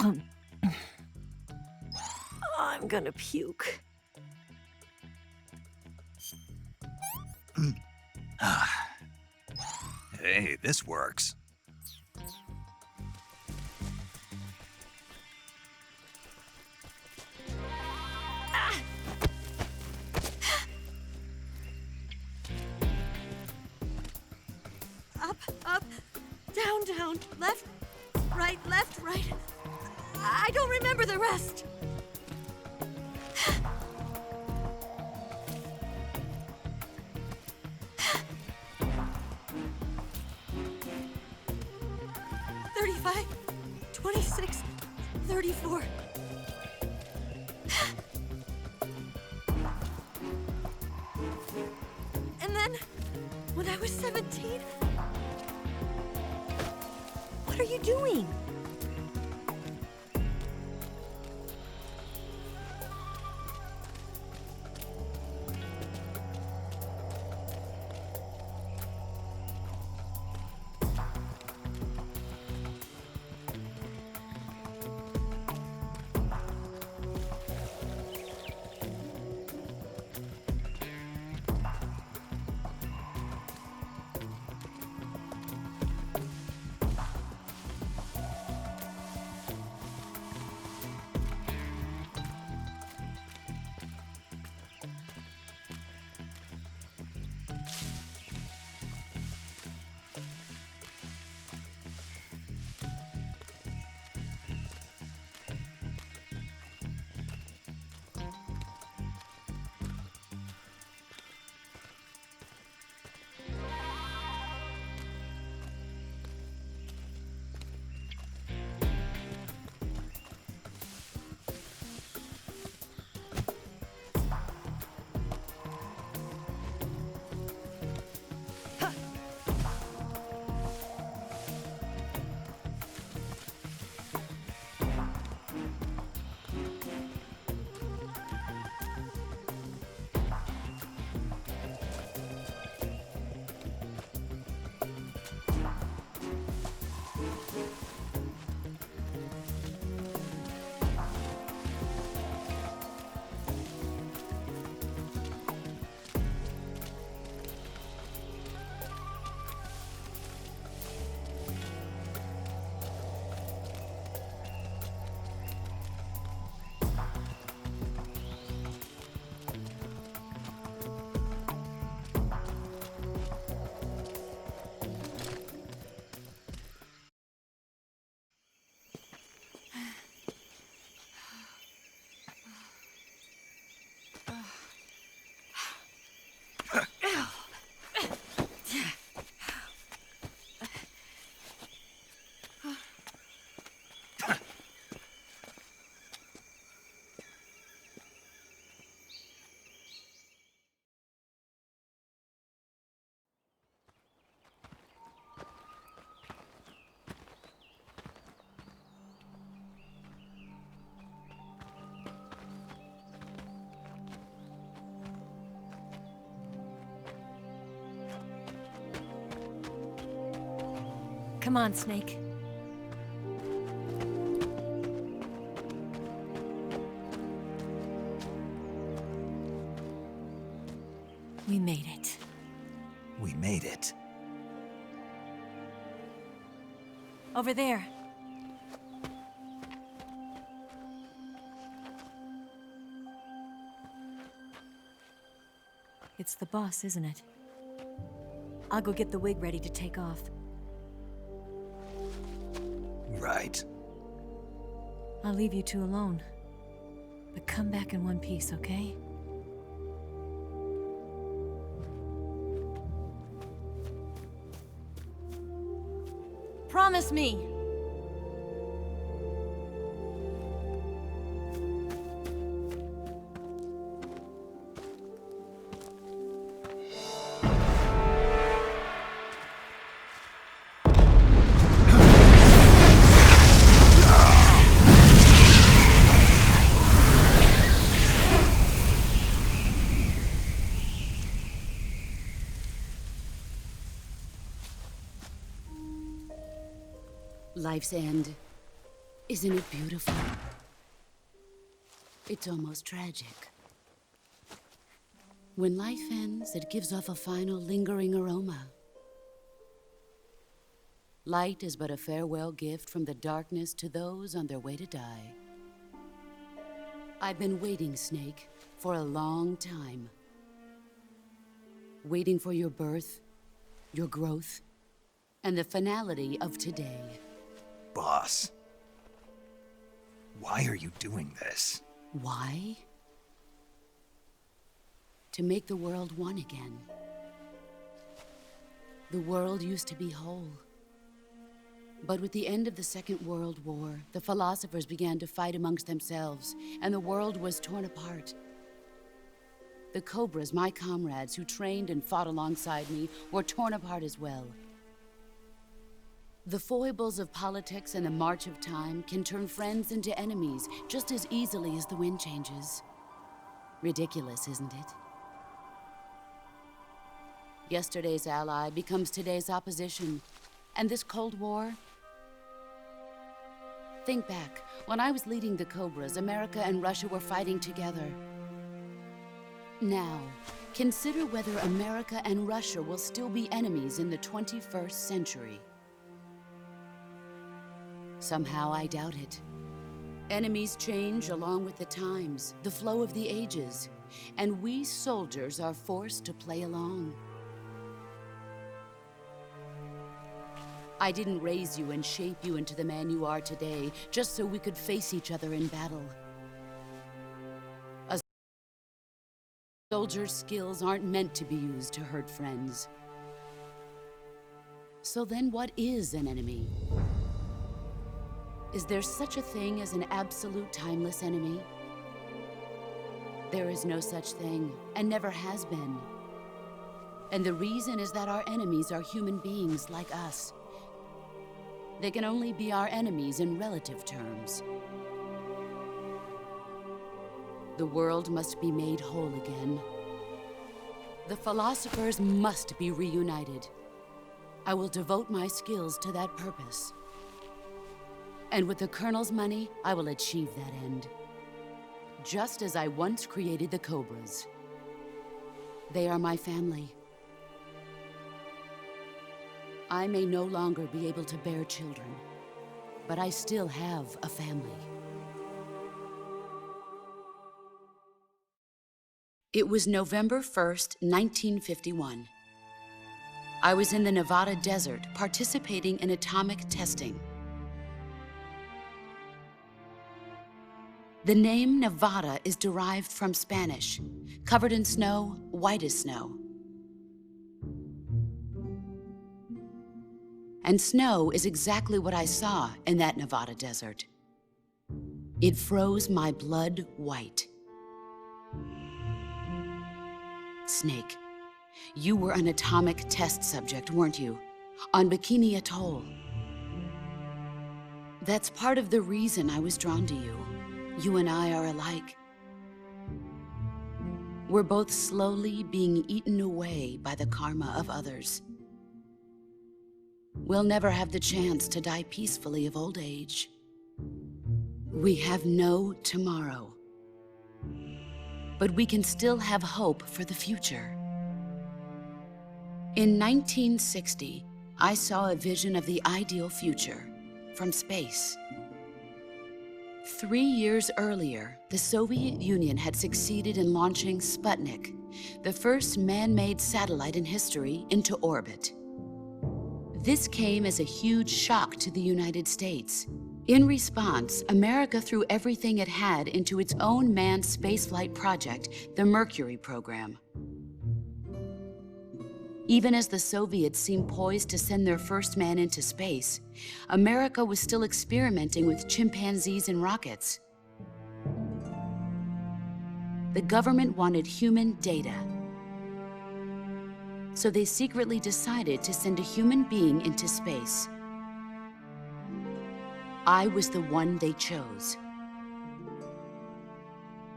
I'm gonna puke. Hey, this works. Up, up, down, down, left, right, left, right. I don't remember the rest. $35, $26, $34. And then, when I was 17, what are you doing? Come on, Snake. We made it. We made it. Over there. It's the boss, isn't it? I'll go get the wig ready to take off. Right. I'll leave you two alone. But come back in one piece, okay? Promise me! Life's end. Isn't it beautiful? It's almost tragic. When life ends, it gives off a final lingering aroma. Light is but a farewell gift from the darkness to those on their way to die. I've been waiting, Snake, for a long time. Waiting for your birth, your growth, and the finality of today. Boss. Why are you doing this? Why? To make the world one again. The world used to be whole. But with the end of the Second World War, the philosophers began to fight amongst themselves, and the world was torn apart. The Cobras, my comrades who trained and fought alongside me, were torn apart as well. The foibles of politics and the march of time can turn friends into enemies just as easily as the wind changes. Ridiculous, isn't it? Yesterday's ally becomes today's opposition, and this Cold War? Think back. When I was leading the Cobras, America and Russia were fighting together. Now, consider whether America and Russia will still be enemies in the 21st century. Somehow I doubt it. Enemies change along with the times, the flow of the ages, and we soldiers are forced to play along. I didn't raise you and shape you into the man you are today just so we could face each other in battle. A soldier's skills aren't meant to be used to hurt friends. So then what is an enemy? Is there such a thing as an absolute timeless enemy? There is no such thing, and never has been. And the reason is that our enemies are human beings like us. They can only be our enemies in relative terms. The world must be made whole again. The philosophers must be reunited. I will devote my skills to that purpose. And with the Colonel's money, I will achieve that end. Just as I once created the Cobras. They are my family. I may no longer be able to bear children, but I still have a family. It was November 1st, 1951. I was in the Nevada desert participating in atomic testing. The name Nevada is derived from Spanish, covered in snow, white as snow. And snow is exactly what I saw in that Nevada desert. It froze my blood white. Snake, you were an atomic test subject, weren't you? On Bikini Atoll. That's part of the reason I was drawn to you. You and I are alike. We're both slowly being eaten away by the karma of others. We'll never have the chance to die peacefully of old age. We have no tomorrow. But we can still have hope for the future. In 1960, I saw a vision of the ideal future from space. 3 years earlier, the Soviet Union had succeeded in launching Sputnik, the first man-made satellite in history, into orbit. This came as a huge shock to the United States. In response, America threw everything it had into its own manned spaceflight project, the Mercury program. Even as the Soviets seemed poised to send their first man into space, America was still experimenting with chimpanzees and rockets. The government wanted human data. So they secretly decided to send a human being into space. I was the one they chose.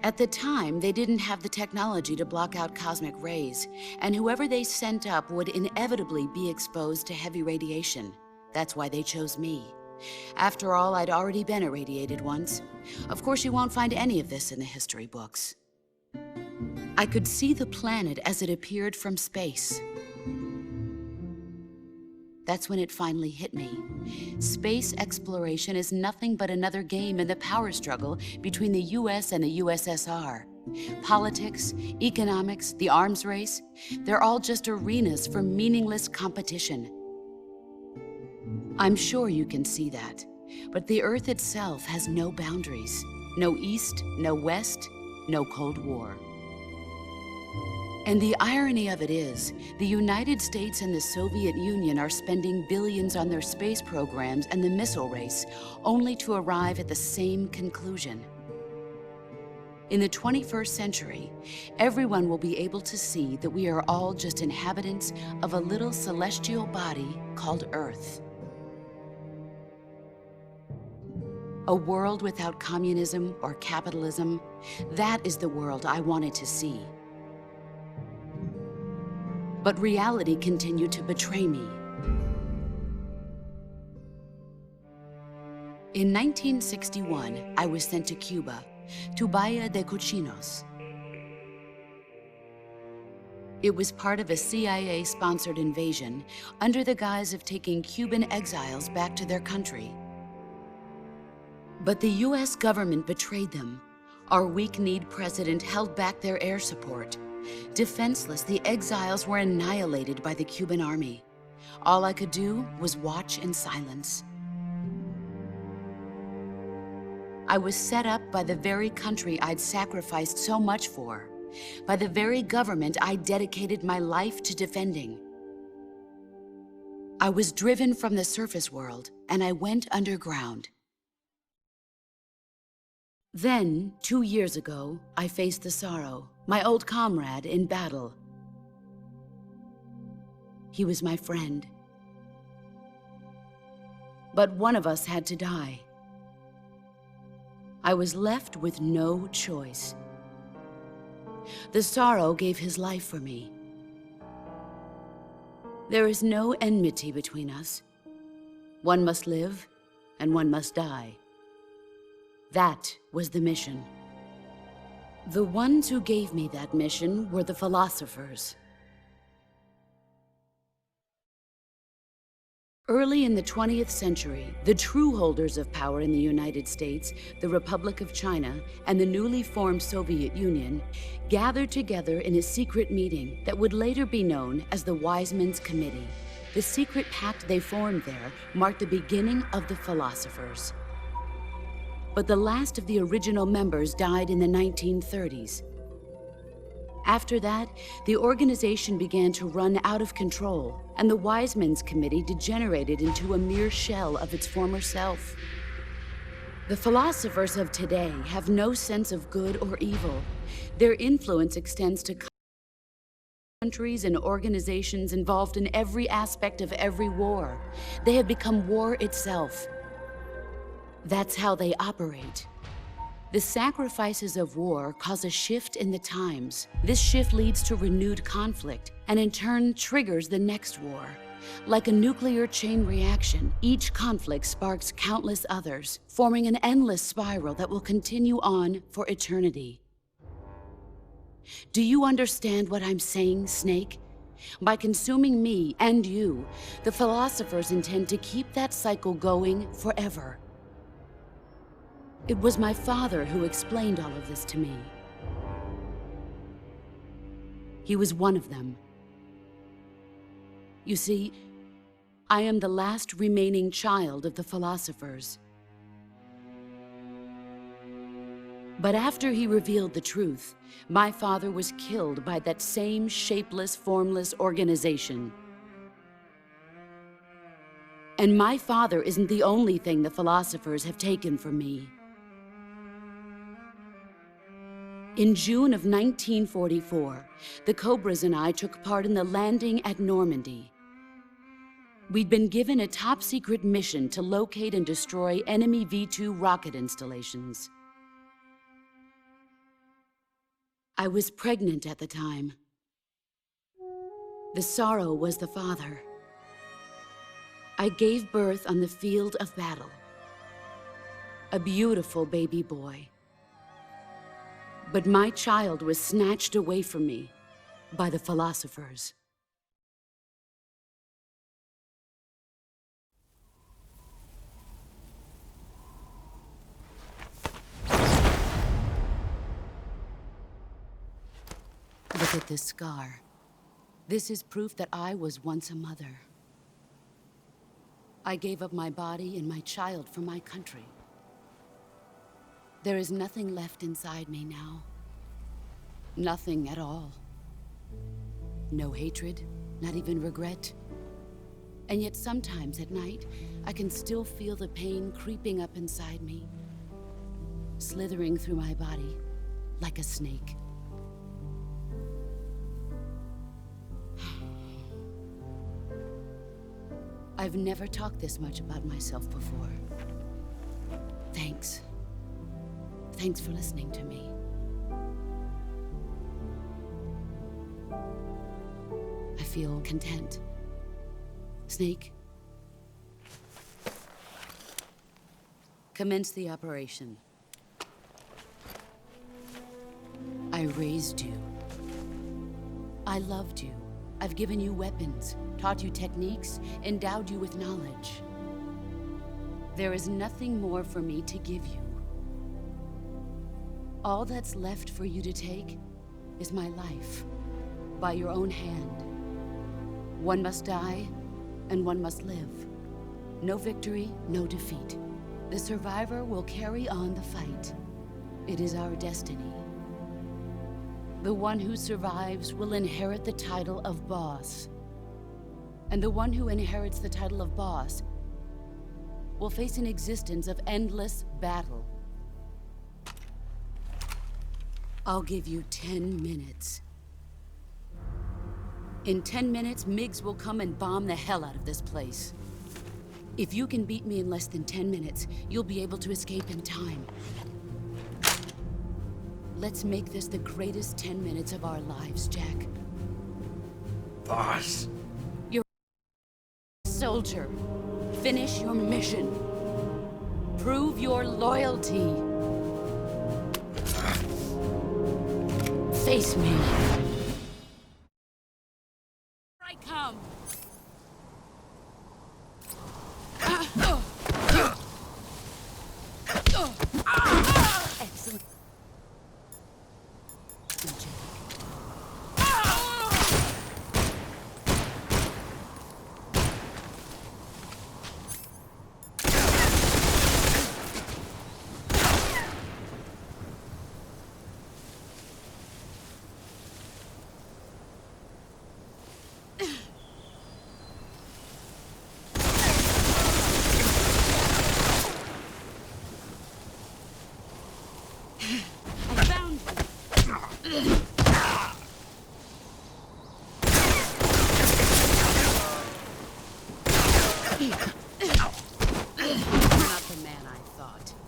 At the time, they didn't have the technology to block out cosmic rays, and whoever they sent up would inevitably be exposed to heavy radiation. That's why they chose me. After all, I'd already been irradiated once. Of course, you won't find any of this in the history books. I could see the planet as it appeared from space. That's when it finally hit me. Space exploration is nothing but another game in the power struggle between the US and the USSR. Politics, economics, the arms race, they're all just arenas for meaningless competition. I'm sure you can see that, but the Earth itself has no boundaries. No East, no West, no Cold War. And the irony of it is, the United States and the Soviet Union are spending billions on their space programs and the missile race, only to arrive at the same conclusion. In the 21st century, everyone will be able to see that we are all just inhabitants of a little celestial body called Earth. A world without communism or capitalism, that is the world I wanted to see. But reality continued to betray me. In 1961, I was sent to Cuba, to Bahia de Cochinos. It was part of a CIA-sponsored invasion under the guise of taking Cuban exiles back to their country. But the US government betrayed them. Our weak-kneed president held back their air support. Defenseless, the exiles were annihilated by the Cuban army. All I could do was watch in silence. I was set up by the very country I'd sacrificed so much for, by the very government I dedicated my life to defending. I was driven from the surface world, and I went underground. Then, 2 years ago, I faced the sorrow, my old comrade in battle. He was my friend. But one of us had to die. I was left with no choice. The sorrow gave his life for me. There is no enmity between us. One must live, and one must die. That was the mission. The ones who gave me that mission were the philosophers. Early in the 20th century, the true holders of power in the United States, the Republic of China, and the newly formed Soviet Union gathered together in a secret meeting that would later be known as the Wise Men's Committee. The secret pact they formed there marked the beginning of the philosophers. But the last of the original members died in the 1930s. After that, the organization began to run out of control, and the Wise Men's Committee degenerated into a mere shell of its former self. The philosophers of today have no sense of good or evil. Their influence extends to countries and organizations involved in every aspect of every war. They have become war itself. That's how they operate. The sacrifices of war cause a shift in the times. This shift leads to renewed conflict, and in turn triggers the next war. Like a nuclear chain reaction, each conflict sparks countless others, forming an endless spiral that will continue on for eternity. Do you understand what I'm saying, Snake? By consuming me and you, the philosophers intend to keep that cycle going forever. It was my father who explained all of this to me. He was one of them. You see, I am the last remaining child of the philosophers. But after he revealed the truth, my father was killed by that same shapeless, formless organization. And my father isn't the only thing the philosophers have taken from me. In June of 1944, the Cobras and I took part in the landing at Normandy. We'd been given a top-secret mission to locate and destroy enemy V-2 rocket installations. I was pregnant at the time. The sorrow was the father. I gave birth on the field of battle. A beautiful baby boy. But my child was snatched away from me by the philosophers. Look at this scar. This is proof that I was once a mother. I gave up my body and my child for my country. There is nothing left inside me now. Nothing at all. No hatred, not even regret. And yet sometimes at night, I can still feel the pain creeping up inside me, slithering through my body like a snake. I've never talked this much about myself before. Thanks. Thanks for listening to me. I feel content. Snake, commence the operation. I raised you. I loved you. I've given you weapons, taught you techniques, endowed you with knowledge. There is nothing more for me to give you. All that's left for you to take is my life, by your own hand. One must die, and one must live. No victory, no defeat. The survivor will carry on the fight. It is our destiny. The one who survives will inherit the title of boss. And the one who inherits the title of boss will face an existence of endless battle. I'll give you 10 minutes. In 10 minutes, MiGs will come and bomb the hell out of this place. If you can beat me in less than 10 minutes, you'll be able to escape in time. Let's make this the greatest 10 minutes of our lives, Jack. Boss. Soldier, finish your mission. Prove your loyalty. Face me. I come. Excellent.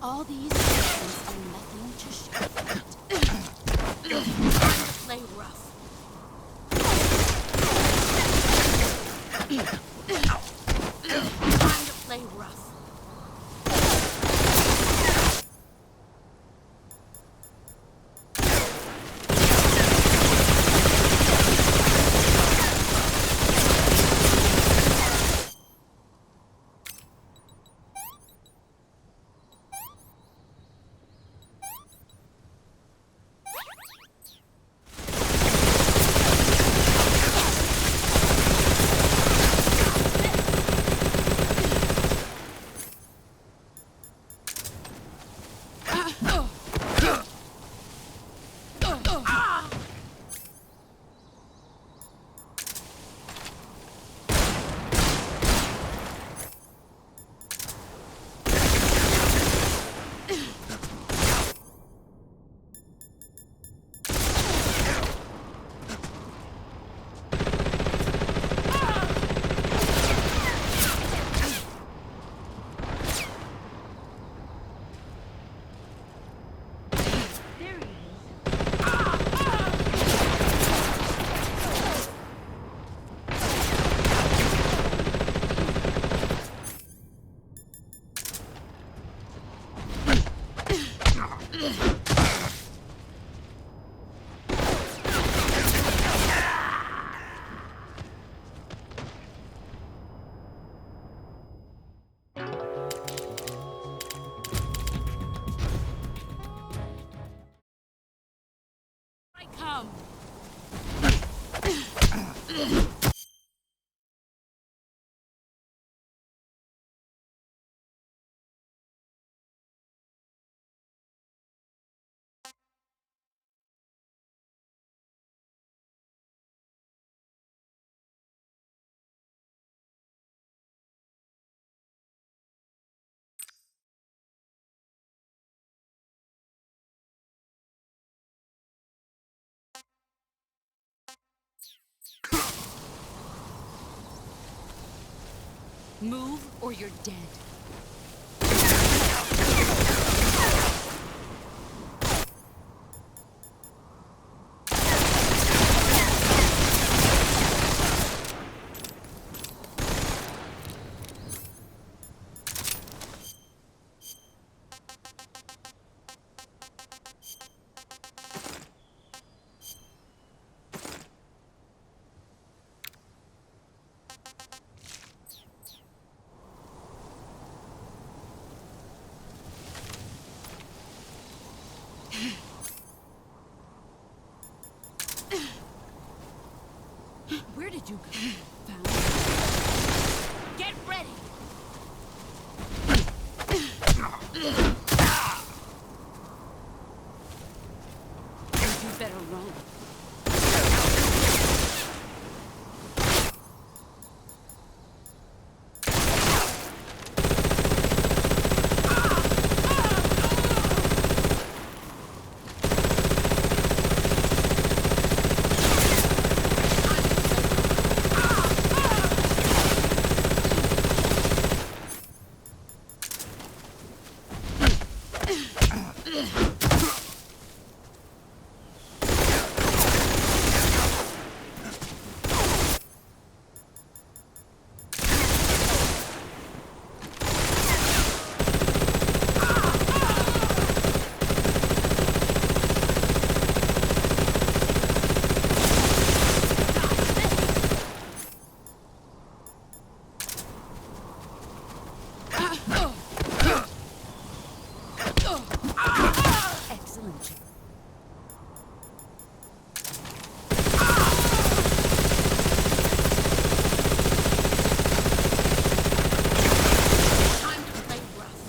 All these actions are nothing to shout at. Play rough. Time to play rough. I come. Move or you're dead. Where did you go? Found. Get ready! You better run. Excellent. Time to play rough.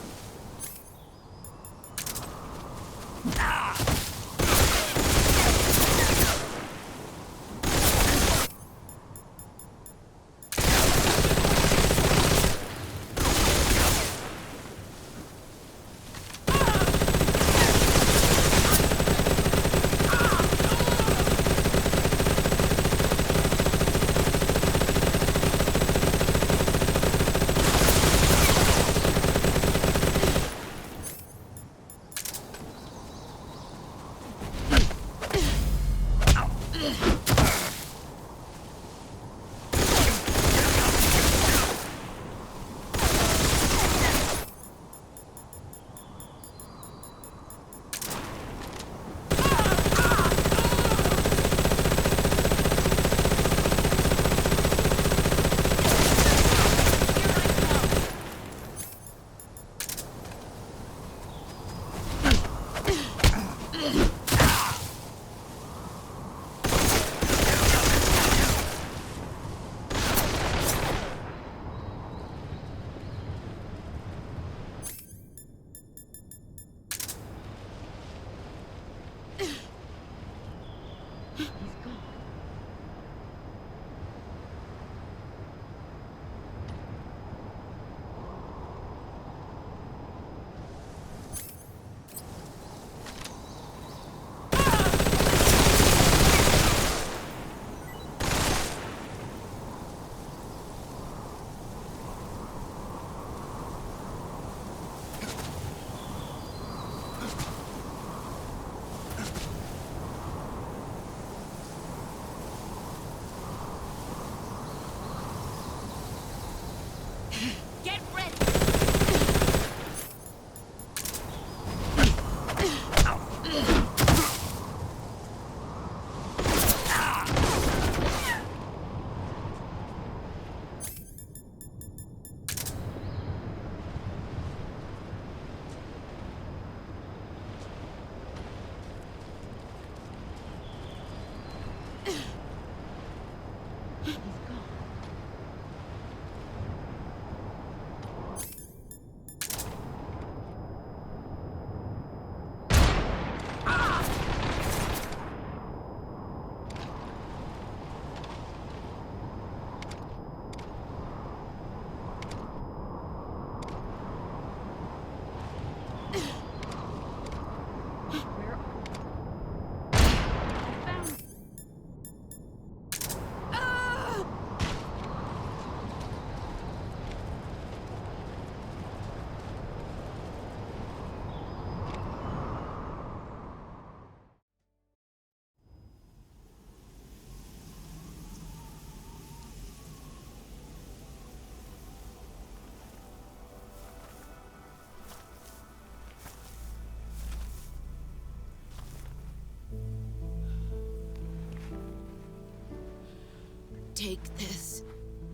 Take this.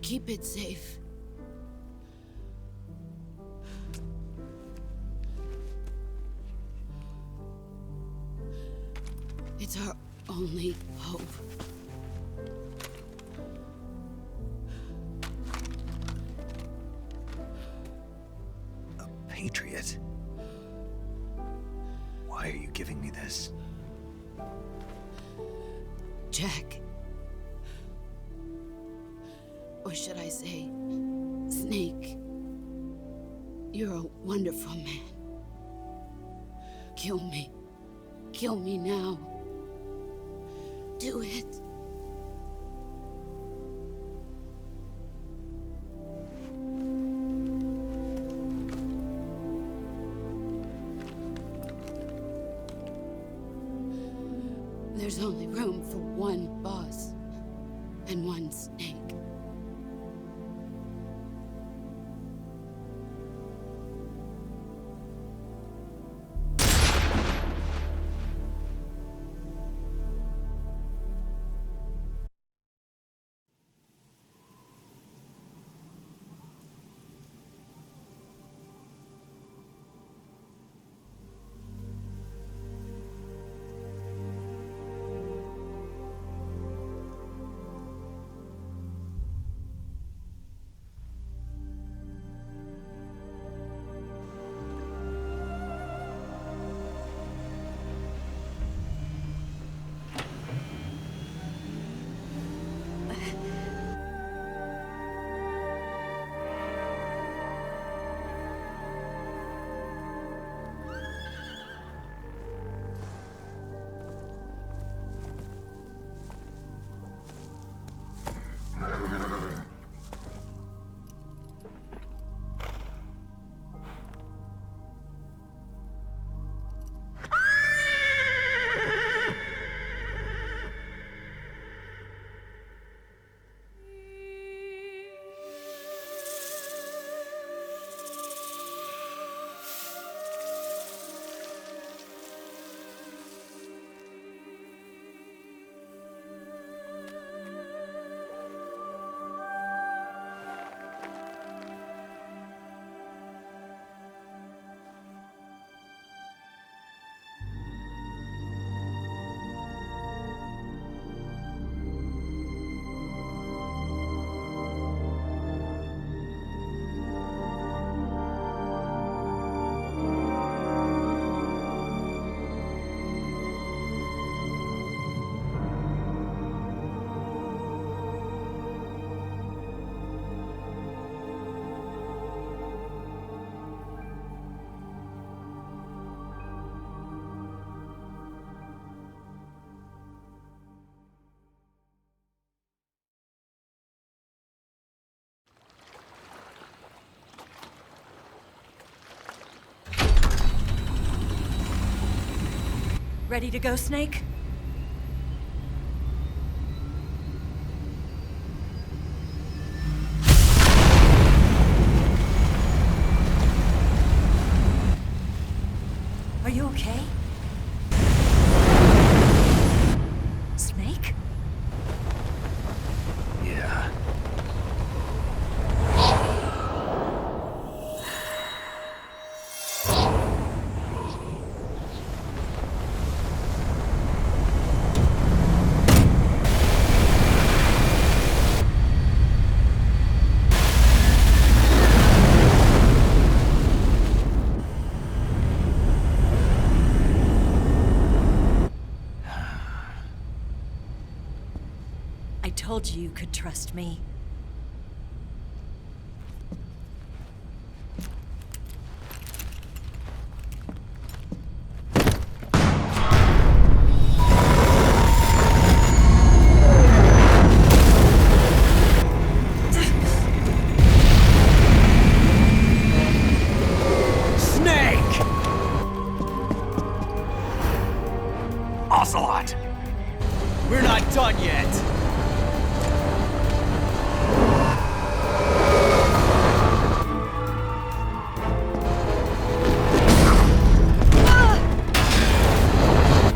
Keep it safe. It's our only hope. A patriot? Why are you giving me this? Jack. Or should I say, Snake. You're a wonderful man. Kill me. Kill me now. Do it. There's only room for one boss and one snake. Ready to go, Snake? Are you okay? Snake? Yeah. I told you you could trust me. Snake! Ocelot! We're not done yet!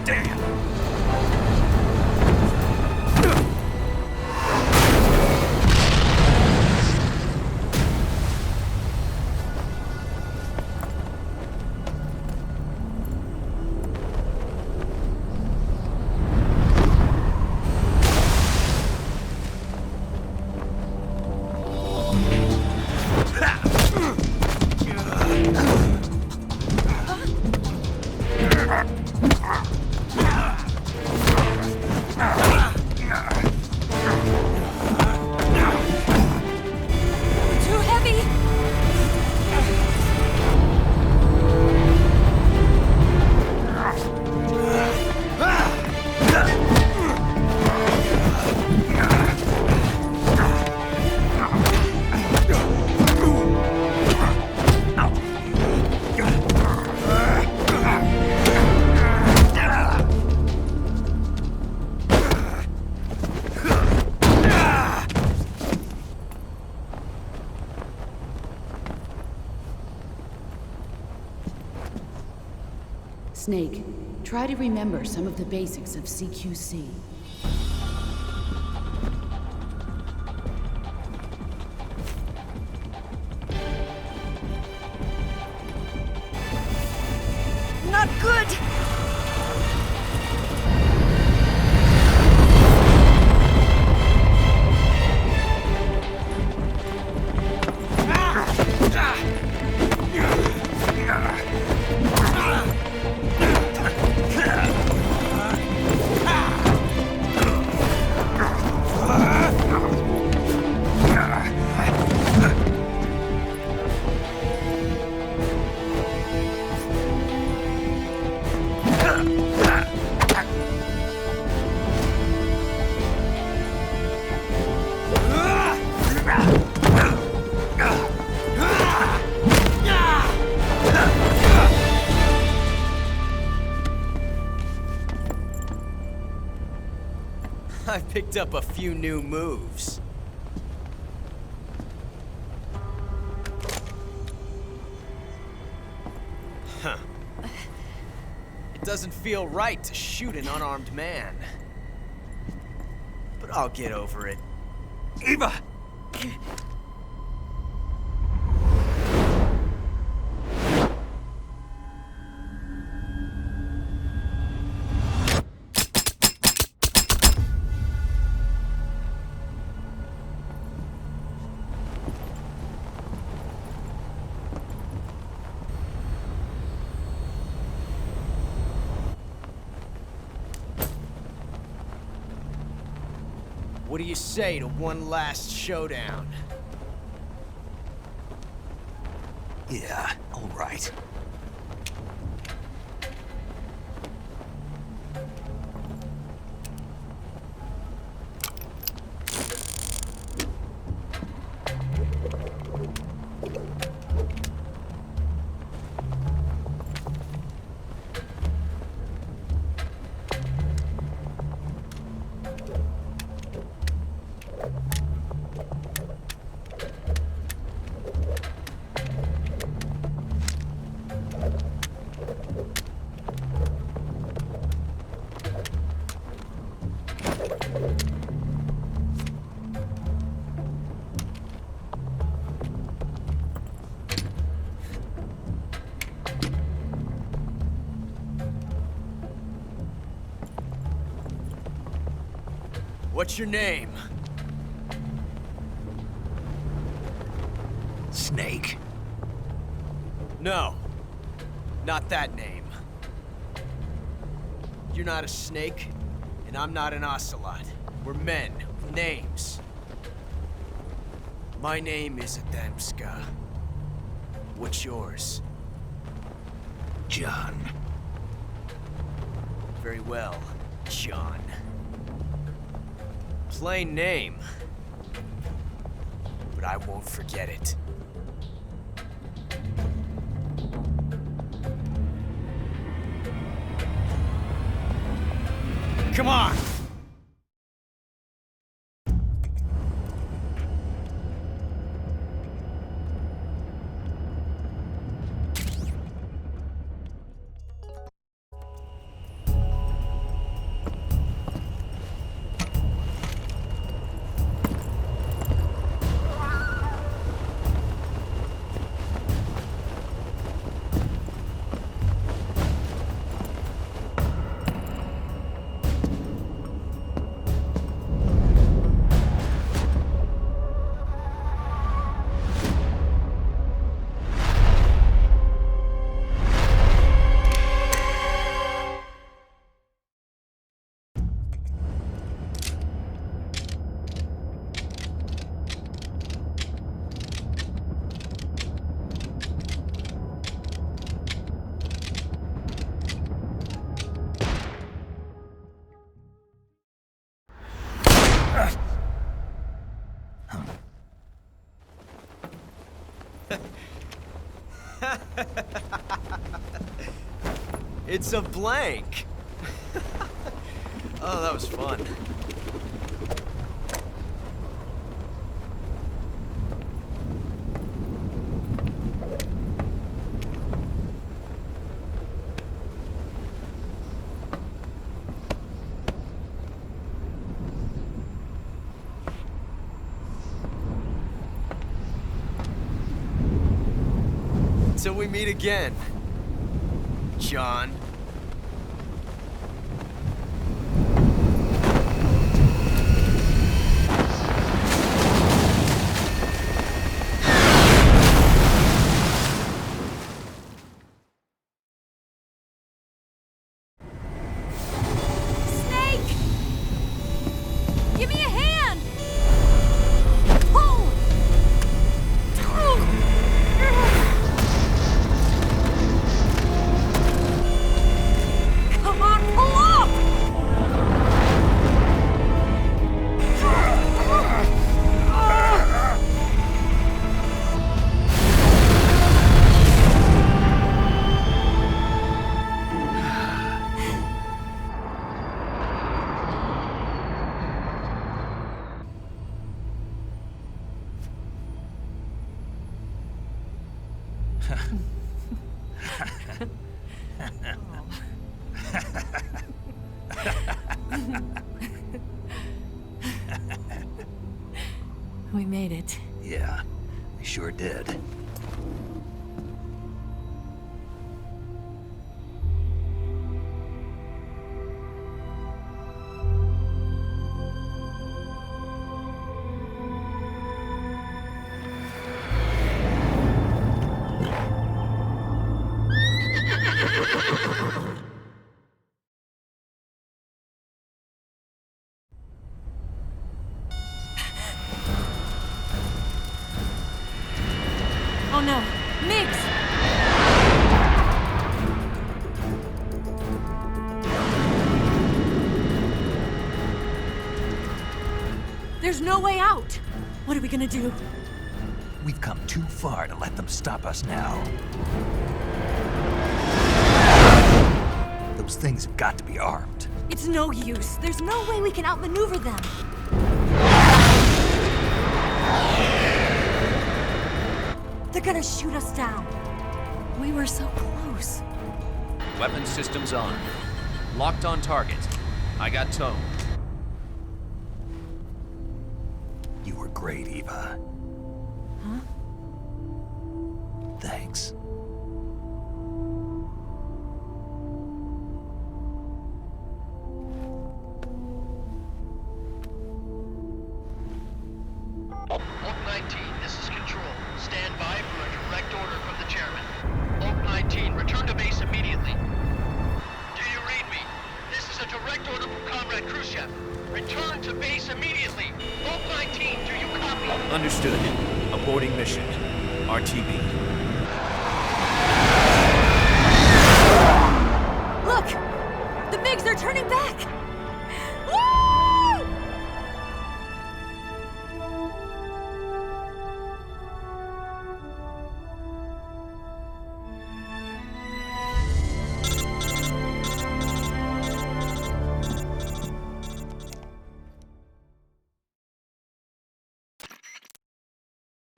Damn! Snake, try to remember some of the basics of CQC. Not good! I picked up a few new moves. Huh. It doesn't feel right to shoot an unarmed man. But I'll get over it. Eva! What do you say to one last showdown? Yeah, all right. What's your name? Snake. No. Not that name. You're not a snake, and I'm not an ocelot. We're men with names. My name is Adamska. What's yours? John. Very well, John. Plain name. But I won't forget it. Come on! It's a blank. Oh, that was fun. Until we meet again, John. Snake! Give me a hand! Pull! Come on, pull up! We made it. Yeah, we sure did. Oh no, Miggs! There's no way out! What are we gonna do? We've come too far to let them stop us now. Those things have got to be armed. It's no use. There's no way we can outmaneuver them. They're gonna shoot us down. We were so close. Weapon systems on. Locked on target. I got tone. You were great, Eva. Huh? Thanks. Oak 19, this is Control. Stand by for a direct order from the chairman. Oak 19, return to base immediately. Do you read me? This is a direct order from Comrade Khrushchev. Return to base immediately. Oak 19, do you copy? Understood. Aborting mission. RTB. Look! The MiGs are turning back! Woo!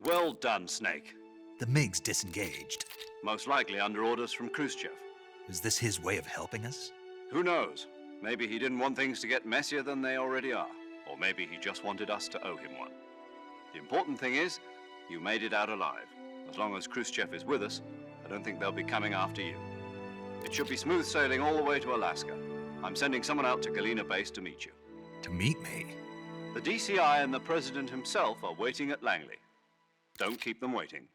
Well done, Snake. The MiGs disengaged. Most likely under orders from Khrushchev. Is this his way of helping us? Who knows? Maybe he didn't want things to get messier than they already are. Or maybe he just wanted us to owe him one. The important thing is, you made it out alive. As long as Khrushchev is with us, I don't think they'll be coming after you. It should be smooth sailing all the way to Alaska. I'm sending someone out to Galena Base to meet you. To meet me? The DCI and the President himself are waiting at Langley. Don't keep them waiting.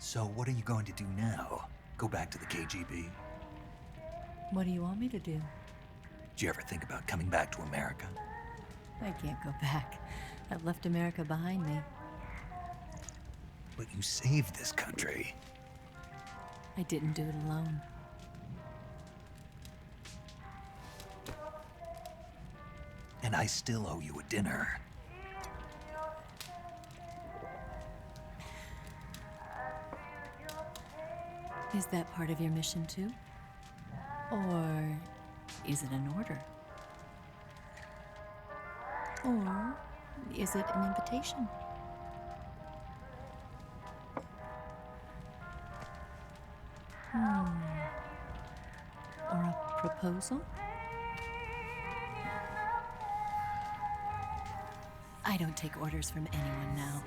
So what are you going to do now? Go back to the KGB? What do you want me to do? Did you ever think about coming back to America? I can't go back. I've left America behind me. But you saved this country. I didn't do it alone. And I still owe you a dinner. Is that part of your mission too? Or is it an order? Or is it an invitation? Or a proposal? I don't take orders from anyone now.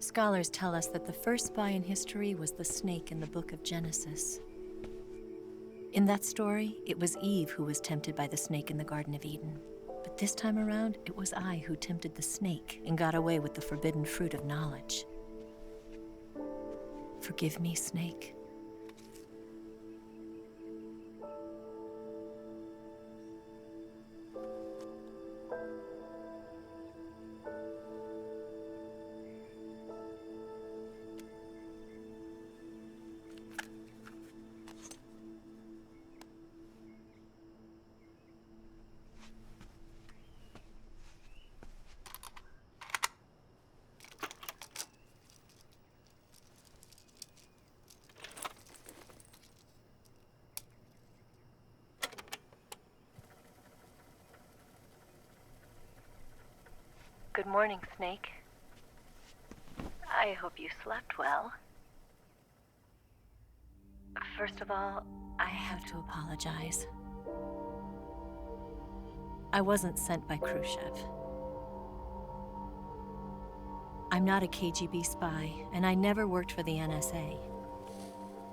Scholars tell us that the first spy in history was the snake in the book of Genesis. In that story, it was Eve who was tempted by the snake in the Garden of Eden. But this time around, it was I who tempted the snake and got away with the forbidden fruit of knowledge. Forgive me, snake. Good morning, Snake. I hope you slept well. First of all, I have to apologize. I wasn't sent by Khrushchev. I'm not a KGB spy, and I never worked for the NSA.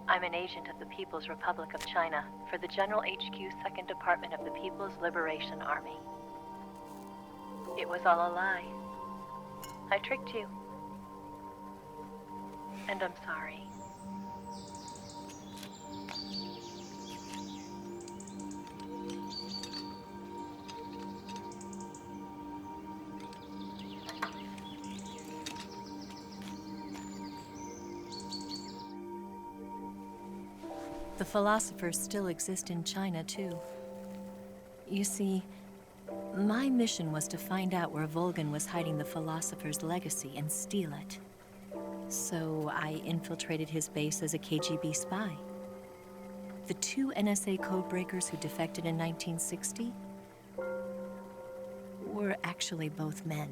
I'm an agent of the People's Republic of China for the General HQ 2nd Department of the People's Liberation Army. It was all a lie. I tricked you. And I'm sorry. The philosophers still exist in China, too. You see, my mission was to find out where Volgan was hiding the philosopher's legacy and steal it. So I infiltrated his base as a KGB spy. The 2 NSA codebreakers who defected in 1960? were actually both men.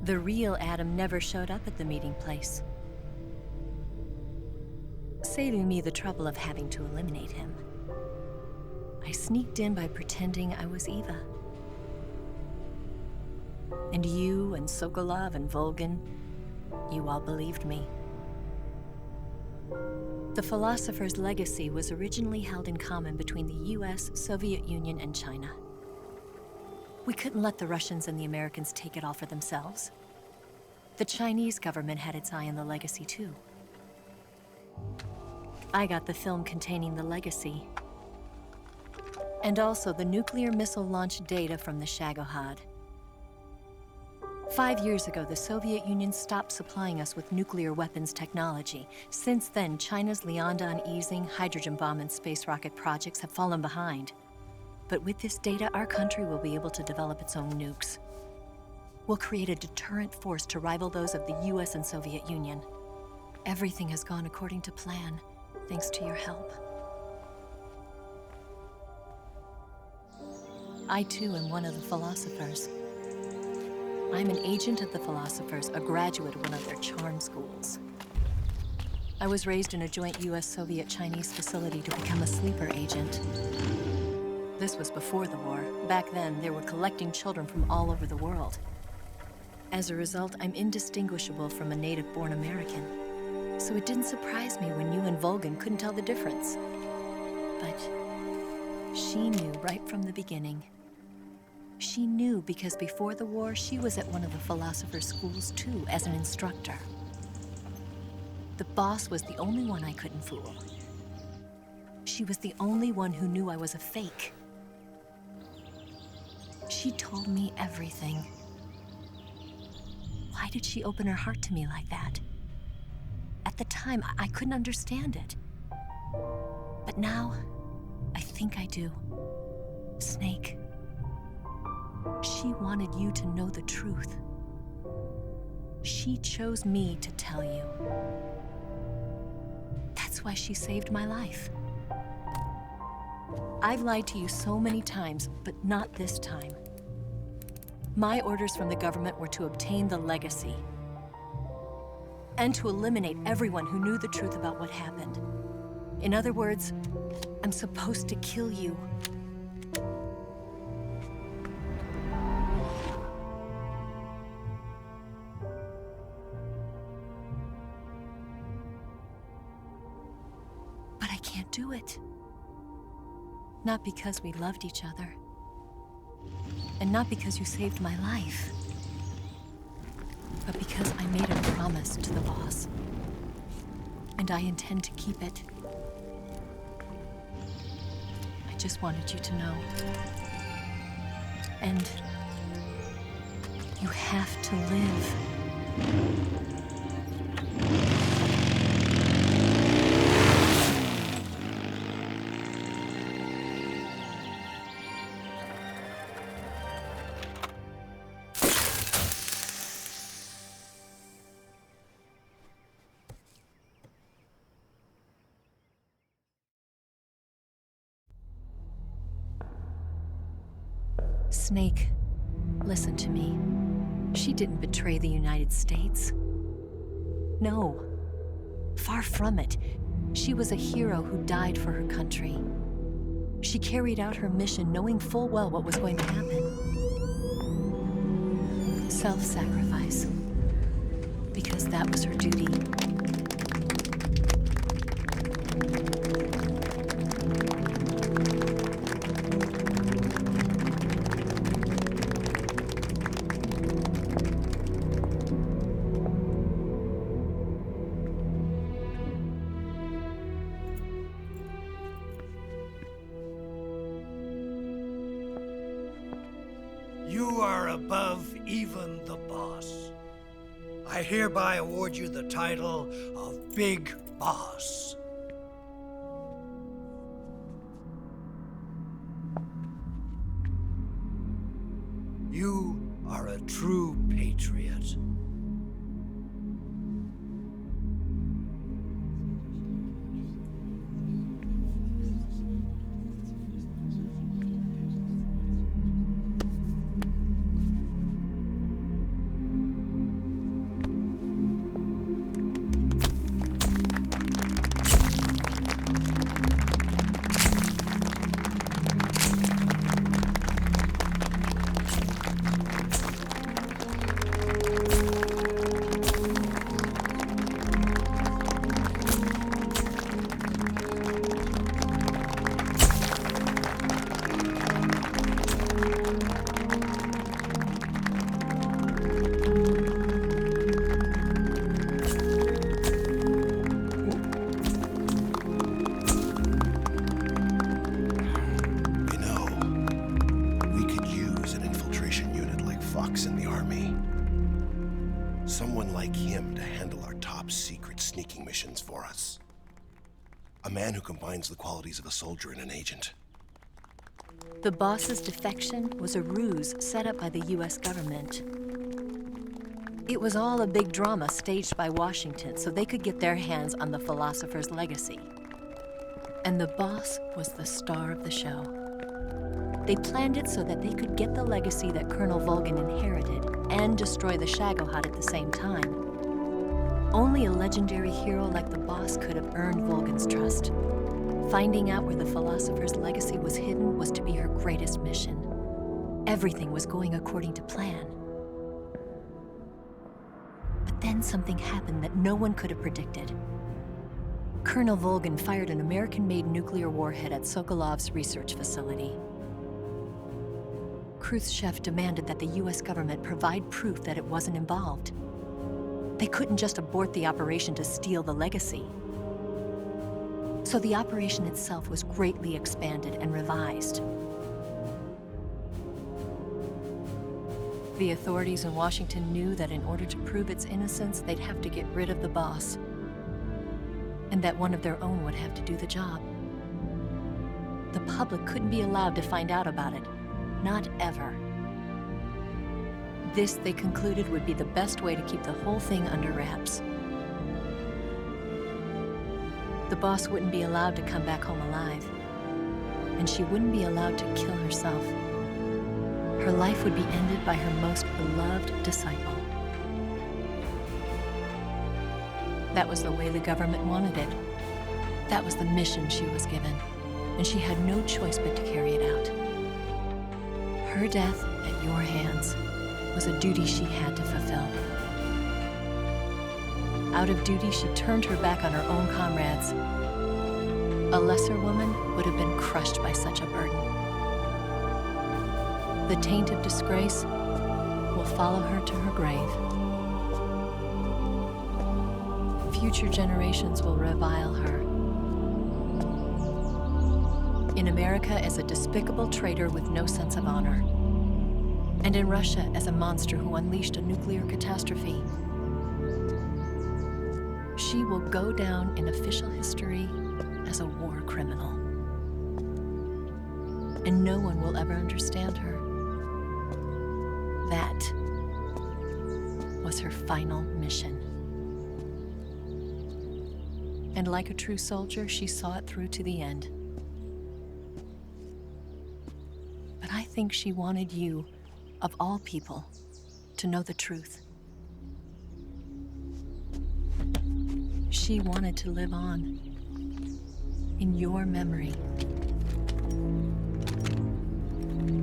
The real Adam never showed up at the meeting place, saving me the trouble of having to eliminate him. I sneaked in by pretending I was Eva. And you and Sokolov and Volgin, you all believed me. The philosopher's legacy was originally held in common between the US, Soviet Union, and China. We couldn't let the Russians and the Americans take it all for themselves. The Chinese government had its eye on the legacy too. I got the film containing the legacy, and also the nuclear missile launch data from the Shagohod. 5 years ago, the Soviet Union stopped supplying us with nuclear weapons technology. Since then, China's Liaodong easing, hydrogen bomb, and space rocket projects have fallen behind. But with this data, our country will be able to develop its own nukes. We'll create a deterrent force to rival those of the US and Soviet Union. Everything has gone according to plan, thanks to your help. I too am one of the philosophers. I'm an agent of the philosophers, a graduate of one of their charm schools. I was raised in a joint US-Soviet-Chinese facility to become a sleeper agent. This was before the war. Back then, they were collecting children from all over the world. As a result, I'm indistinguishable from a native-born American. So it didn't surprise me when you and Volgin couldn't tell the difference. But she knew right from the beginning. She knew because before the war, she was at one of the philosopher's schools too, as an instructor. The boss was the only one I couldn't fool. She was the only one who knew I was a fake. She told me everything. Why did she open her heart to me like that? At the time, I couldn't understand it. But now, I think I do. Snake. She wanted you to know the truth. She chose me to tell you. That's why she saved my life. I've lied to you so many times, but not this time. My orders from the government were to obtain the legacy and to eliminate everyone who knew the truth about what happened. In other words, I'm supposed to kill you. But I can't do it. Not because we loved each other. And not because you saved my life. But because I made a promise to the boss. And I intend to keep it. I just wanted you to know. And you have to live. Snake, listen to me. She didn't betray the United States. No, far from it. She was a hero who died for her country. She carried out her mission knowing full well what was going to happen. Self-sacrifice. Because that was her duty. You are above even the boss. I hereby award you the title of Big Boss. You are a true patriot. take him to handle our top secret sneaking missions for us. A man who combines the qualities of a soldier and an agent. The boss's defection was a ruse set up by the US government. It was all a big drama staged by Washington so they could get their hands on the philosopher's legacy. And the boss was the star of the show. They planned it so that they could get the legacy that Colonel Volgin inherited and destroy the Shagohod at the same time. Only a legendary hero like the boss could have earned Volgin's trust. Finding out where the philosopher's legacy was hidden was to be her greatest mission. Everything was going according to plan. But then something happened that no one could have predicted. Colonel Volgin fired an American-made nuclear warhead at Sokolov's research facility. Khrushchev demanded that the US government provide proof that it wasn't involved. They couldn't just abort the operation to steal the legacy. So the operation itself was greatly expanded and revised. The authorities in Washington knew that in order to prove its innocence, they'd have to get rid of the boss, and that one of their own would have to do the job. The public couldn't be allowed to find out about it, not ever. This, they concluded, would be the best way to keep the whole thing under wraps. The boss wouldn't be allowed to come back home alive, and she wouldn't be allowed to kill herself. Her life would be ended by her most beloved disciple. That was the way the government wanted it. That was the mission she was given, and she had no choice but to carry it out. Her death at your hands was a duty she had to fulfill. Out of duty, she turned her back on her own comrades. A lesser woman would have been crushed by such a burden. The taint of disgrace will follow her to her grave. Future generations will revile her. In America as a despicable traitor with no sense of honor. And in Russia as a monster who unleashed a nuclear catastrophe. She will go down in official history as a war criminal. And no one will ever understand her. That was her final mission. And like a true soldier, she saw it through to the end. But I think she wanted you, of all people, to know the truth. She wanted to live on in your memory.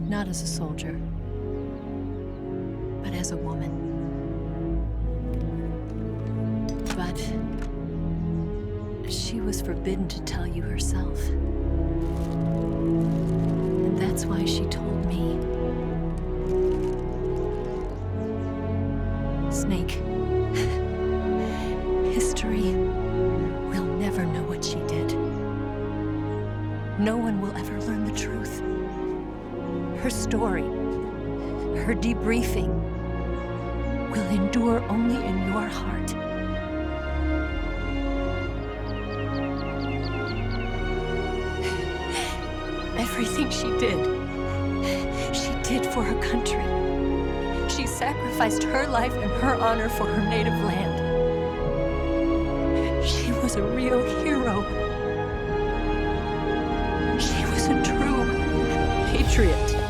Not as a soldier, but as a woman. But she was forbidden to tell you herself. And that's why she told me. Snake, history will never know what she did. No one will ever learn the truth. Her story, her debriefing, will endure only in your heart. Everything she did for her country. She sacrificed her life and her honor for her native land. She was a real hero. She was a true patriot.